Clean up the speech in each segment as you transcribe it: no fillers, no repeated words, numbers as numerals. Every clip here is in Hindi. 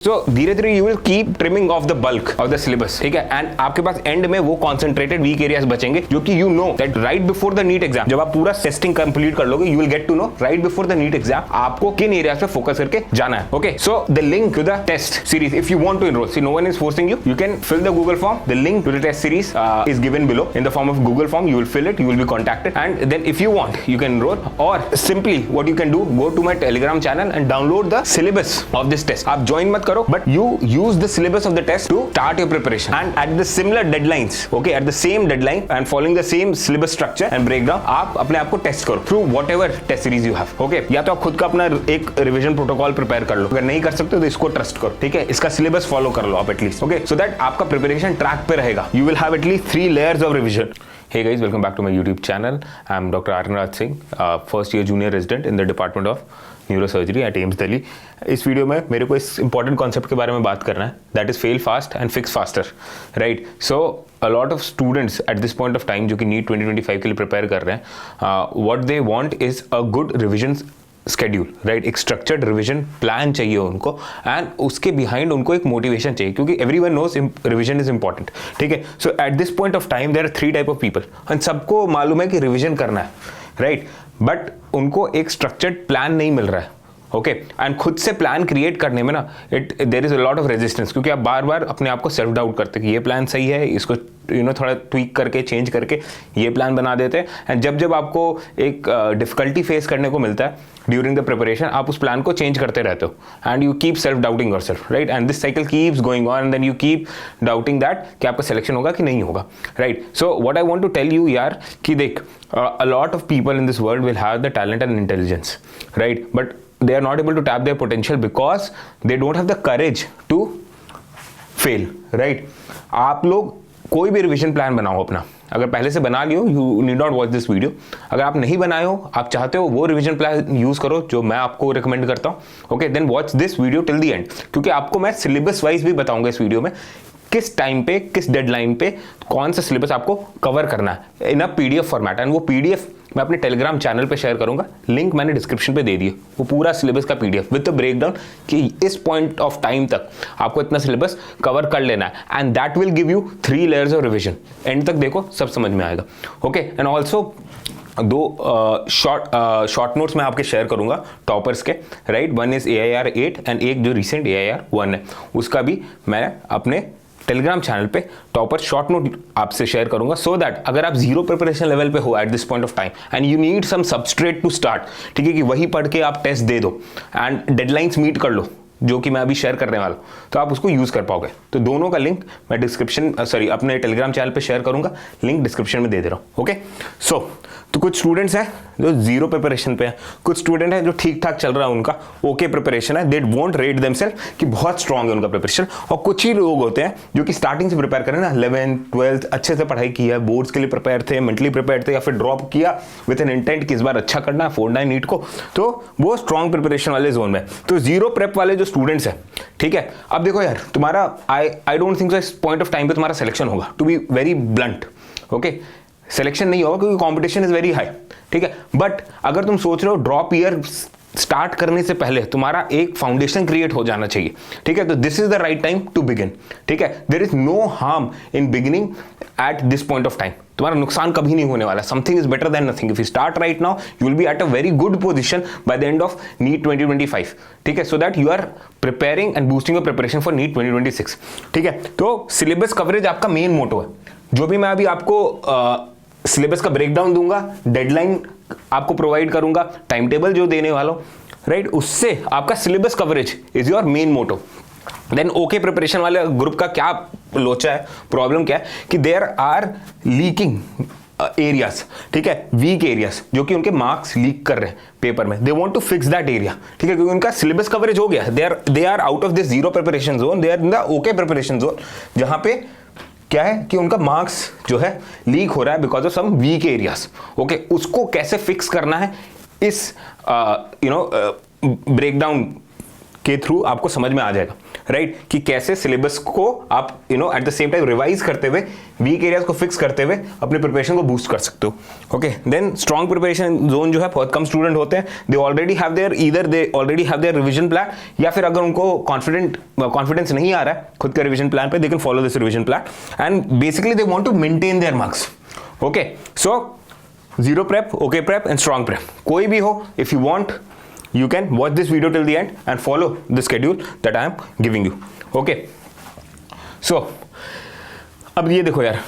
सो धीरे धीरे you will keep trimming of the bulk of the syllabus, ठीक है। एंड आपके पास एंड में वो कॉन्सेंट्रेटेड वीक एरियाज बचेंगे जो कि you know that right before the NEET exam जब आप पूरा टेस्टिंग कंप्लीट कर लोगे, you will get to know right before the NEET exam आपको किन एरियाज पे फोकस करके जाना है। Okay, so the link to the test series if you want to enroll, see no one is forcing you can fill the Google form, the link to the test series is given below in the form of Google form. You will fill it, you will be contacted, and then if you want you can enroll, or simply what you can do, go to my Telegram channel and download the syllabus of this test. आप join मत करो, but you use the syllabus of the test to start your preparation, and at the similar deadlines, okay, at the same deadline and following the same syllabus structure and breakdown, आप अपने आप को टेस्ट करो through whatever test series you have. Okay, या तो आप खुद का अपना एक रिवीजन प्रोटोकॉल प्रिपेयर कर लो, अगर नहीं कर सकते तो इसको ट्रस्ट करो, ठीक है। इसका सिलेबस फॉलो कर लो आप एटलीस्ट, ओके, सो दैट आपका प्रिपरेशन ट्रैक पे रहेगा। You will have at least 3 layers of revision. Hey guys, welcome back to my YouTube channel. I'm Dr. Arnraj Singh, first year junior resident in the Department of Neurosurgery at AIIMS Delhi. इस वीडियो में मेरे को इस इंपॉर्टेंट कॉन्सेप्ट के बारे में बात करना है, that is fail fast and fix faster, right. So a lot of students eight this point of time जो कि नीट 2025 के लिए प्रिपेयर कर रहे हैं, what they want is a good revision schedule, right. एक स्ट्रक्चर्ड रिवीजन प्लान चाहिए उनको, एंड उसके बिहाइंड उनको एक मोटिवेशन चाहिए, क्योंकि everyone knows revision is important, ठीक है। So at this point of time there are 3 type of people, and सबको मालूम है कि रिवीजन करना है, राइट, बट उनको एक स्ट्रक्चर्ड प्लान नहीं मिल रहा है, ओके। एंड खुद से प्लान क्रिएट करने में ना there is a lot of resistance, क्योंकि आप बार बार अपने आप को सेल्फ डाउट करते हैं कि ये प्लान सही है, इसको थोड़ा ट्वीक करके चेंज करके ये प्लान बना देते हैं। एंड जब आपको एक डिफिकल्टी फेस करने को मिलता है ड्यूरिंग द प्रिपरेशन, आप उस प्लान को चेंज करते रहते हो, and you keep self doubting yourself, right. And this cycle keeps going on, and then you keep doubting that कि आपका सिलेक्शन होगा कि नहीं होगा, right. So what I want to tell you यार कि देख, a lot of people in this world will have the talent and intelligence, right, but they are not able to tap their potential because they don't have the courage to fail, right। आप लोग कोई भी रिवीजन प्लान बनाओ अपना, अगर पहले से बना लियो, you need not watch this video. अगर आप नहीं बनाए हो, आप चाहते हो वो रिवीजन प्लान यूज करो जो मैं आपको रिकमेंड करता हूँ, okay, then watch this video till the end, क्योंकि आपको मैं सिलेबस वाइज भी बताऊंगा इस वीडियो में किस टाइम पे, किस डेडलाइन पे कौन सा सिलेबस आपको कवर करना है in a PDF format. And वो पीडीएफ मैं अपने टेलीग्राम चैनल पे शेयर करूंगा, लिंक मैंने डिस्क्रिप्शन पे दे दिया, वो पूरा सिलेबस का पीडीएफ विद द ब्रेकडाउन कि इस पॉइंट ऑफ टाइम तक आपको इतना सिलेबस कवर कर लेना है, and that will give you 3 layers of revision. And तक देखो, सब समझ में आएगा, okay. And also 2 short notes मैं आपके शेयर करूंगा टॉपर्स के, right. One is AIR 8 and एक जो रिसेंट AIR 1 है, उसका भी मैं अपने टेलीग्राम चैनल पे टॉपर शॉर्ट नोट आपसे शेयर करूंगा, सो दैट अगर आप 0 प्रिपरेशन लेवल पे हो at this point of time and you need some substrate to start, ठीक है, कि वही पढ़ के आप टेस्ट दे दो एंड डेडलाइंस मीट कर लो, जो कि मैं अभी शेयर करने वाला हूं, तो आप उसको यूज कर पाओगे। तो दोनों का लिंक मैं डिस्क्रिप्शन अपने टेलीग्राम चैनल पे शेयर करूंगा, लिंक डिस्क्रिप्शन में दे रहा हूं, ओके। सो तो कुछ स्टूडेंट्स हैं जो 0 प्रिपरेशन पे हैं, कुछ स्टूडेंट हैं जो ठीक ठाक चल रहा है, उनका ओके प्रिपरेशन है, दे वोंट रेट देमसेल्फ कि बहुत स्ट्रांग है उनका प्रिपरेशन। और कुछ ही लोग होते हैं जो कि स्टार्टिंग से प्रिपेयर करें ना, 11th 12th अच्छे से पढ़ाई की है, बोर्ड्स के लिए प्रिपेयर थे, मेंटली प्रिपेयर थे, या फिर ड्रॉप किया विद एन इंटेंट कि इस बार अच्छा करना है 4-9 नीट को, तो वो स्ट्रांग प्रिपरेशन वाले जोन में। तो 0 प्रेप वाले जो स्टूडेंट्स हैं, ठीक है, अब देखो यार, तुम्हारा आई डोंट थिंक सो इस पॉइंट ऑफ टाइम पे तुम्हारा सिलेक्शन होगा, to be very blunt, okay. Selection नहीं होगा क्योंकि कंपटीशन इज वेरी हाई, ठीक है। बट अगर तुम सोच रहे हो ड्रॉप ईयर स्टार्ट करने से पहले तुम्हारा एक फाउंडेशन क्रिएट हो जाना चाहिए, ठीक है, तो this is the right time to begin, ठीक है। There is no harm in beginning at this point of time, तुम्हारा नुकसान कभी नहीं होने वाला। Something is better than nothing. If you start right now you will be at a very good position by the end of NEET 2025, ठीक है, so that you are preparing and boosting your preparation for NEET 2026, ठीक है। तो सिलेबस कवरेज आपका मेन मोटो है, जो भी मैं अभी आपको सिलेबस का ब्रेकडाउन दूंगा, डेडलाइन आपको प्रोवाइड करूंगा, टाइम टेबल जो देने वाला हूं, राइट, उससे आपका syllabus coverage is your main motto. Then okay preparation वाले ग्रुप का क्या लोचा है, प्रॉब्लम क्या है कि देयर आर लीकिंग एरियाज, ठीक है, वीक एरियाज, जो कि उनके मार्क्स लीक कर रहे हैं पेपर में। They want to fix that area, ठीक है, क्योंकि उनका सिलेबस कवरेज हो गया, they are out of this 0 preparation zone, they are in the okay preparation zone, जहां पे क्या है कि उनका मार्क्स जो है लीक हो रहा है because of some weak areas, okay. उसको कैसे फिक्स करना है इस ब्रेकडाउन के थ्रू आपको समझ में आ जाएगा, राइट, कि कैसे सिलेबस को आप at the same time revise करते हुए वीक एरियाज को फिक्स करते हुए अपने प्रिपरेशन को बूस्ट कर सकते हो। Okay, then strong preparation zone जो है, बहुत कम स्टूडेंट होते हैं, they already have their revision plan, या फिर अगर उनको कॉन्फिडेंस नहीं आ रहा है खुद के रिवीजन प्लान पे, they can follow this revision plan and basically they want to maintain their marks. Okay, so zero prep, okay prep and strong prep, कोई भी हो, if you want you can watch this video till the end and follow the schedule that I am giving you. Okay, so अब ये देखो यार,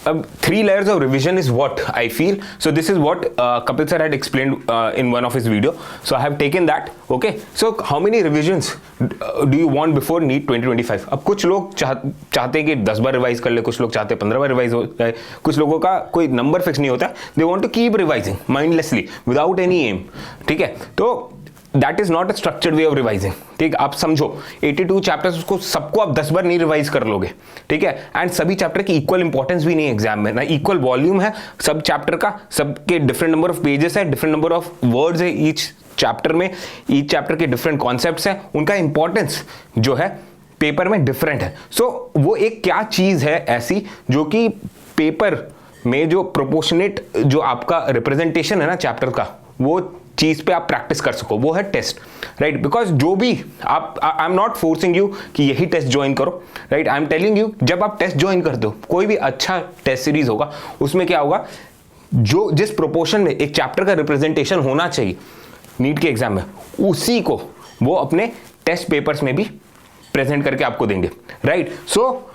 अब 3 layers of revision is what I feel. So this is what Kapil sir had explained in one of his video. So I have taken that. Okay, so how many revisions do you want before NEET 2025? अब कुछ लोग चाहते हैं कि 10 बार रिवाइज कर ले, कुछ लोग चाहते हैं 15 बार रिवाइज हो जाए, कुछ लोगों का कोई नंबर फिक्स नहीं होता, they want to keep revising mindlessly without any aim. ठीक है, तो that is not a structured way of revising. ठीक, आप समझो 82 चैप्टर्स, उसको सबको आप 10 बार नहीं रिवाइज कर लोगे। ठीक है, एंड सभी चैप्टर की इक्वल इंपॉर्टेंस भी नहीं है एग्जाम में, ना इक्वल वॉल्यूम है सब चैप्टर का, सबके डिफरेंट नंबर ऑफ पेजेस है, डिफरेंट नंबर ऑफ वर्ड्स है ईच चैप्टर में, ईच चैप्टर के डिफरेंट कॉन्सेप्ट्स हैं, उनका इंपॉर्टेंस जो है पेपर में डिफरेंट है। सो वो एक क्या चीज है ऐसी जो कि पेपर में जो प्रोपोर्शनेट जो आपका रिप्रेजेंटेशन है ना चैप्टर का, वो चीज पे आप प्रैक्टिस कर सको, वो है टेस्ट। राइट, बिकॉज जो भी आप, I am not forcing you कि यही टेस्ट ज्वाइन करो। Right, I am telling you, जब आप टेस्ट ज्वाइन करते हो, कोई भी अच्छा टेस्ट सीरीज होगा, उसमें क्या होगा, जो जिस प्रोपोर्शन में एक चैप्टर का रिप्रेजेंटेशन होना चाहिए नीट के एग्जाम में, उसी को वो अपने टेस्ट पेपर्स में भी प्रेजेंट करके आपको देंगे। राइट, सो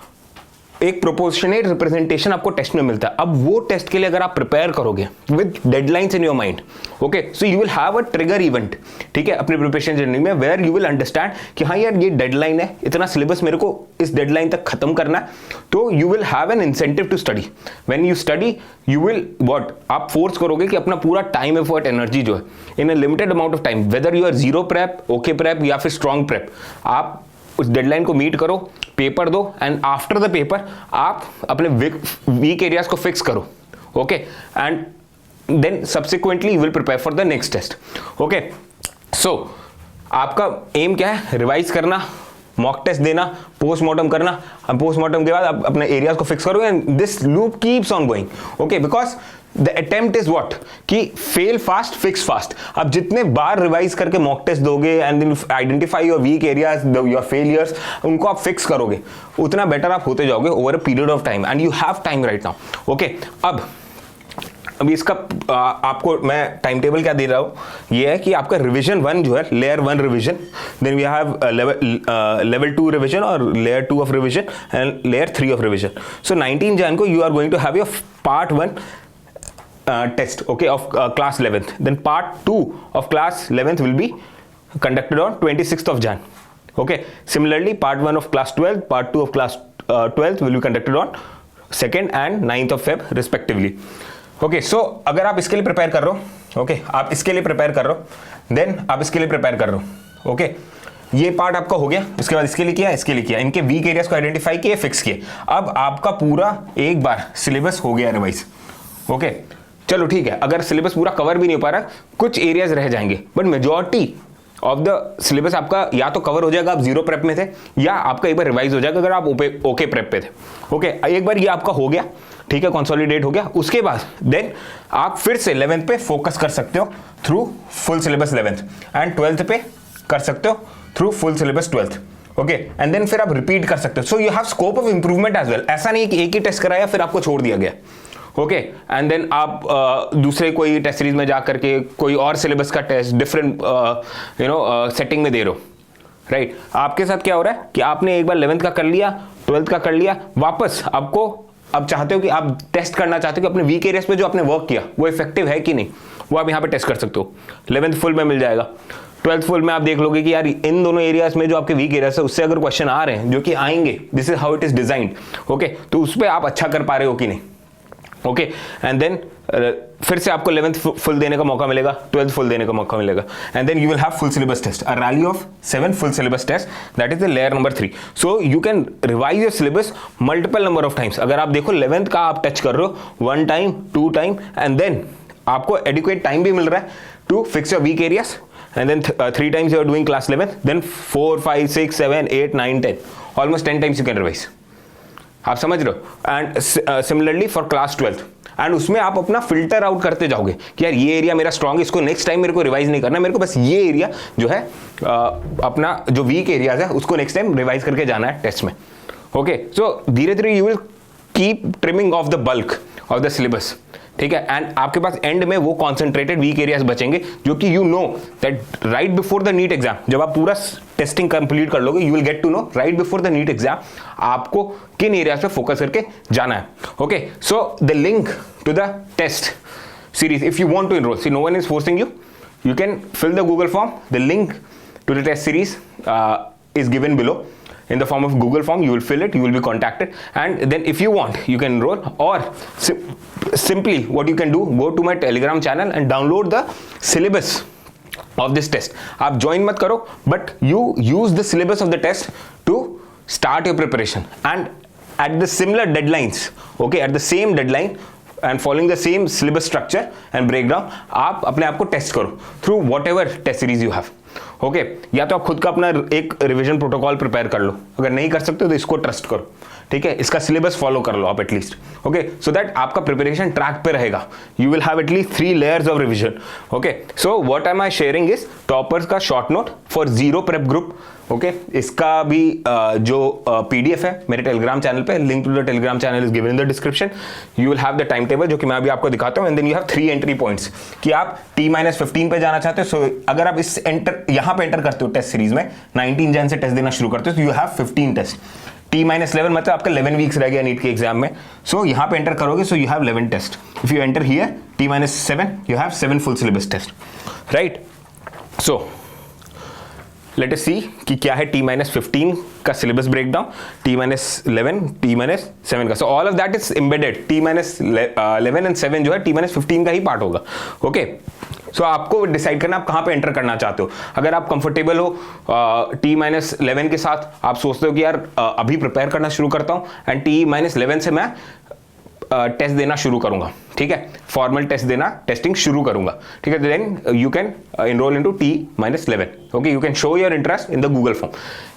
एक प्रोपोर्शनेट रिप्रेजेंटेशन आपको टेस्ट में मिलता है। अब वो टेस्ट के लिए अगर आप प्रिपेयर करोगे with deadlines in your mind, okay, so you will have a trigger event, ठीक है, अपने प्रिपरेशन जर्नी में, वेयर यू विल अंडरस्टैंड कि हाँ यार ये डेडलाइन है, इतना सिलेबस मेरे को इस डेडलाइन तक खत्म करना है, तो you will have an incentive to study. When you study you will what, आप फोर्स करोगे कि अपना पूरा टाइम, एफर्ट, एनर्जी जो है in a limited amount of time, whether you are zero prep, okay prep या फिर स्ट्रॉन्ग प्रेप, आप उस डेडलाइन को मीट करो, पेपर दो, एंड आफ्टर द पेपर आप अपने वीक एरियाज को फिक्स करो। Okay, and then subsequently you will prepare for the next test. Okay, so आपका एम क्या है, रिवाइज करना, मॉक टेस्ट देना, पोस्टमार्टम करना, पोस्टमार्टम के बाद आप अपने एरियाज को फिक्स करो, and this loop keeps on going. Okay, because the attempt is what, कि फेल फास्ट फिक्स फास्ट। आप जितने बार रिवाइज करके मॉक टेस्ट दोगे and then identify your weak areas, your failures, उनको आप फिक्स करोगे, उतना बेटर आप होते जाओगे over a period of time, and you have time right now. Okay, अभी इसका आपको मैं टाइम टेबल क्या दे रहा हूं, ये है कि आपका रिवीजन 1 जो है, layer 1 revision, then we have level 2 revision और layer 2 of revision and layer 3 of revision. So 19 Jan को you are going to have your part 1 test, okay, of class 11th. Then part 2 of class 11th will be conducted on 26th of Jan. Okay, similarly part 1 of class 12th, part 2 of class 12th will be conducted on 2nd and 9th of Feb respectively. Okay, so अगर आप इसके लिए प्रिपेयर कर रहे हो, okay, आप इसके लिए प्रिपेयर कर रहे हो, then आप इसके लिए प्रिपेयर कर रहे हो, okay, ये पार्ट आपका हो गया, उसके बाद इसके लिए किया, इसके लिए किया, इनके वीक एरियाज को आइडेंटिफाई किए, फिक्स किए, अब आपका पूरा एक बार सिलेबस हो गया रिवाइज। ओके, चलो ठीक है, अगर सिलेबस पूरा कवर भी नहीं हो पा रहा, कुछ एरियाज रह जाएंगे, but majority of the syllabus आपका या तो कवर हो जाएगा, आप जीरो प्रेप में थे, या आपका एक बार रिवाइज हो जाएगा अगर आप ओके प्रेप पे थे। ओके, एक बार ये आपका हो गया, ठीक है, कंसोलिडेट हो गया, उसके बाद देन आप फिर से 11th पे फोकस कर सकते हो through full syllabus 11th, and 12th पे कर सकते हो through full syllabus 12th। Okay, and then फिर आप रिपीट कर सकते हो। So you have scope of improvement as well. ऐसा नहीं कि एक ही टेस्ट कराया फिर आपको छोड़ दिया गया। ओके, एंड देन आप दूसरे कोई टेस्ट सीरीज में जा करके कोई और सिलेबस का टेस्ट डिफरेंट सेटिंग में दे रहे हो, राइट। आपके साथ क्या हो रहा है कि आपने एक बार 11th का कर लिया, 12th का कर लिया, वापस आपको अब चाहते हो कि आप टेस्ट करना चाहते हो कि अपने वीक एरियाज पे जो आपने वर्क किया वो इफेक्टिव है कि नहीं, वो आप यहाँ पे टेस्ट कर सकते हो। 11th फुल में मिल जाएगा, 12th फुल में आप देख लोगे कि यार इन दोनों एरियाज में जो आपके वीक एरियाज है उससे अगर क्वेश्चन आ रहे हैं, जो कि आएंगे, this is how it is designed. Okay, तो उस पर आप अच्छा कर पा रहे हो कि नहीं। ओके, एंड देन फिर से आपको 11th फुल देने का मौका मिलेगा, 12th फुल देने का मौका मिलेगा, and then you will have full syllabus test, a rally of 7 full syllabus test, that is the layer number 3। So you can revise your syllabus multiple number of times. अगर आप देखो 11th का आप टच कर रहे हो 1 टाइम, 2 टाइम, एंड देन आपको एडिक्वेट टाइम भी मिल रहा है to fix your weak areas, and then 3 times you are doing class 11, then 4, 5, 6, 7, 8, 9, 10, almost 10 times you can revise. आप समझ रहे हो? And similarly for class 12th, and उसमें आप अपना फिल्टर आउट करते जाओगे कि यार ये एरिया मेरा स्ट्रांग है, इसको नेक्स्ट टाइम मेरे को रिवाइज नहीं करना, मेरे को बस ये एरिया जो है अपना जो वीक एरियाज है उसको नेक्स्ट टाइम रिवाइज करके जाना है टेस्ट में. ओके, सो धीरे धीरे you will keep trimming of the bulk of the syllabus. ठीक है, एंड आपके पास एंड में वो कॉन्सेंट्रेटेड वीक एरियाज बचेंगे जो कि you know that right before the NEET exam, जब आप पूरा टेस्टिंग कंप्लीट कर लोगे, you will get to know right before the NEET exam आपको किन एरियाज पे फोकस करके जाना है. Okay, so the link to the test series, if you want to enroll, see, no one is forcing you, you can fill the Google form. The link to the test series is given below in the form of Google form. You will fill it, you will be contacted, and then if you want you can enroll, or simply what you can do, go to my Telegram channel and download the syllabus of this test. आप join मत करो, but you use the syllabus of the test to start your preparation, and at the similar deadlines, okay, at the same deadline and following the same syllabus structure and breakdown, आप अपने आप को टेस्ट करो through whatever test series you have. Okay, या तो आप खुद का अपना एक रिवीजन प्रोटोकॉल प्रिपेयर कर लो, अगर नहीं कर सकते तो इसको ट्रस्ट करो. ठीक है, इसका सिलेबस फॉलो कर लो आप एटलीस्ट. ओके, सो दैट आपका प्रिपरेशन ट्रैक पे रहेगा. You will have at least 3 layers of revision. Okay, so what am I sharing is toppers का short note for zero prep group. Okay, इसका भी जो पीडीएफ है मेरे टेलीग्राम चैनल पे, link to the Telegram channel is given in the description. You will have the time table जो कि मैं अभी आपको दिखाता हूं, and then you have 3 entry points कि आप T-15 पे जाना चाहते हो. सो अगर आप इस यहां पे एंटर करते हो टेस्ट सीरीज में, 19 जन से टेस्ट देना शुरू करते हो, तो यू हैव 15 टेस्ट. T-11 मतलब आपका 11 वीक्स रह गया नीट के एग्जाम में. सो यहां पे एंटर करोगे, so you have 11 test. If you enter here T-7, you have 7 full syllabus test, right? So let us see कि क्या है T-15 का सिलेबस ब्रेकडाउन, T-11, T-7 का. So all of that is embedded. T-11 and 7 जो है T-15 का ही पार्ट होगा. ओके, सो आपको डिसाइड करना आप कहां पे एंटर करना चाहते हो. अगर आप कंफर्टेबल हो T-11 के साथ, आप सोचते हो कि यार अभी प्रिपेयर करना शुरू करता हूं एंड T-11 से मैं टेस्ट देना शुरू करूंगा. ठीक है, फॉर्मल टेस्ट देना, टेस्टिंग शुरू करूंगा. ठीक है, then you can enroll into T-11. Okay, you can show your interest in the Google form.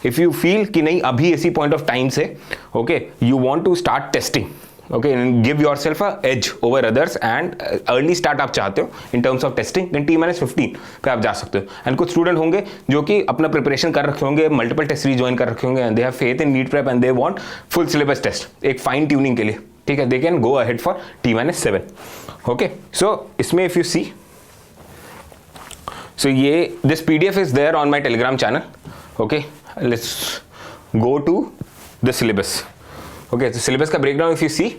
If you feel कि नहीं अभी इसी पॉइंट ऑफ टाइम से okay you want to start testing, okay, give yourself a edge over others and early start आप चाहते हो in terms of testing, then T-15 पे आप जा सकते हो. एंड कुछ स्टूडेंट होंगे जो कि अपना प्रिपरेशन कर रखे होंगे, मल्टीपल टेस्ट सीरीज ज्वाइन कर रखे होंगे, and they have faith in NEET prep and they want full syllabus test, एक फाइन ट्यूनिंग के लिए. ठीक है, they can go ahead for T-7. Okay, so इसमें इफ यू सी, सो ये this PDF is there on my Telegram channel. Okay, let's go to the syllabus. Okay, तो सिलेबस का breakdown if you see,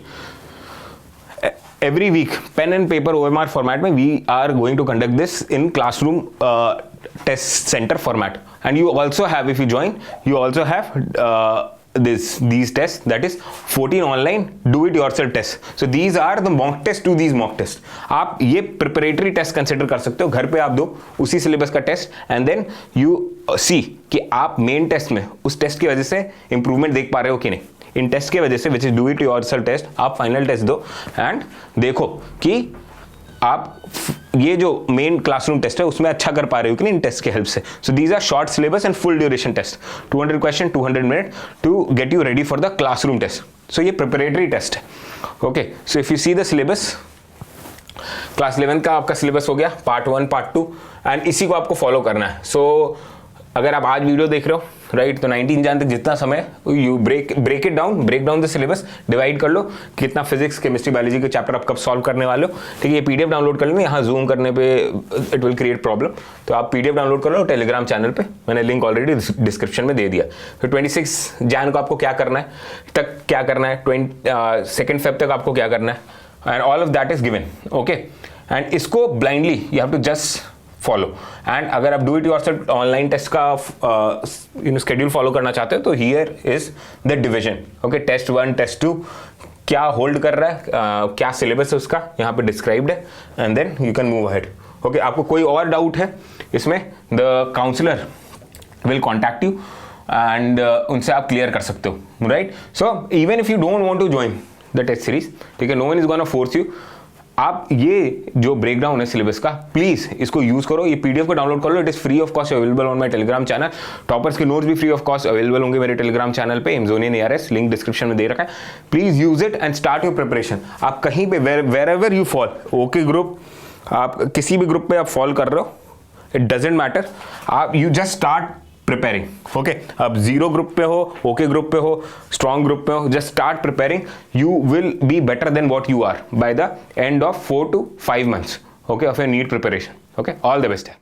every week pen and paper OMR format में we are going to conduct this in classroom test center format, and you also have, if you join, you also have these tests, that is 14 online do it yourself tests. So these are the mock test to these mock test. आप ये preparatory test consider कर सकते हो, घर पे आप दो उसी सिलेबस का test, and then you see कि आप मेन टेस्ट में उस टेस्ट की वजह से इंप्रूवमेंट देख पा रहे हो कि नहीं. इन टेस्ट की वजह से, which is do it yourself test, आप फाइनल टेस्ट दो एंड देखो कि आप ये जो मेन क्लासरूम टेस्ट है उसमें अच्छा कर पा रहे हो कि नहीं इन टेस्ट के हेल्प से. So these are short syllabus and full duration test, 200 question 200 minute to get you ready for the classroom test. So ये प्रिपरेटरी टेस्ट है. Okay, so if you see the syllabus, class 11 का आपका सिलेबस हो गया, पार्ट 1 पार्ट 2, एंड इसी को आपको फॉलो करना है. सो अगर आप आज वीडियो देख रहे हो राइट, तो 19 जन तक जितना समय, you break it down, break down the syllabus, divide कर लो कितना फिजिक्स केमिस्ट्री बायोलॉजी के चैप्टर आप कब सॉल्व करने वाले हो. ठीक है, ये पीडीएफ डाउनलोड कर लेना, यहाँ जूम करने पे इट विल क्रिएट प्रॉब्लम, तो आप पीडीएफ डाउनलोड कर लो टेलीग्राम चैनल पे, मैंने लिंक ऑलरेडी डिस्क्रिप्शन में दे दिया. तो 26 जन को आपको क्या करना है, तक क्या करना है, 2 Feb तक आपको क्या करना है, and all of that is given. Okay, and इसको blindly you have to just follow. And अगर आप do it yourself online test का शेड्यूल फॉलो करना चाहते हो, तो here is the division. Okay, test 1 test 2 क्या होल्ड कर रहा है, क्या सिलेबस है उसका यहाँ पे डिस्क्राइब्ड है, and then you can move ahead. Okay, आपको कोई और डाउट है इसमें, the counsellor will contact you and उनसे आप क्लियर कर सकते हो, right? So even if you don't want to join the test series, ठीक है, no one is gonna force you. आप ये जो ब्रेकडाउन है सिलेबस का, प्लीज इसको यूज करो, ये पीडीएफ को डाउनलोड कर लो, it is free of cost available on my Telegram channel. Toppers के नोट्स भी फ्री ऑफ कॉस्ट अवेलेबल होंगे मेरे टेलीग्राम चैनल पे, एमजोनियन ARS, लिंक डिस्क्रिप्शन में दे रखा है। Please use it and start your preparation. आप कहीं पे wherever you fall, okay group, आप किसी भी ग्रुप पे आप फॉल कर रहे हो, इट डजेंट मैटर, आप you just start preparing, okay. अब जीरो ग्रुप पे हो, ओके ग्रुप पे हो, स्ट्रॉन्ग ग्रुप पे हो, just start preparing, you will be better than what you are by the end of 4 to 5 months, okay, of your NEET preparation, okay। All the best.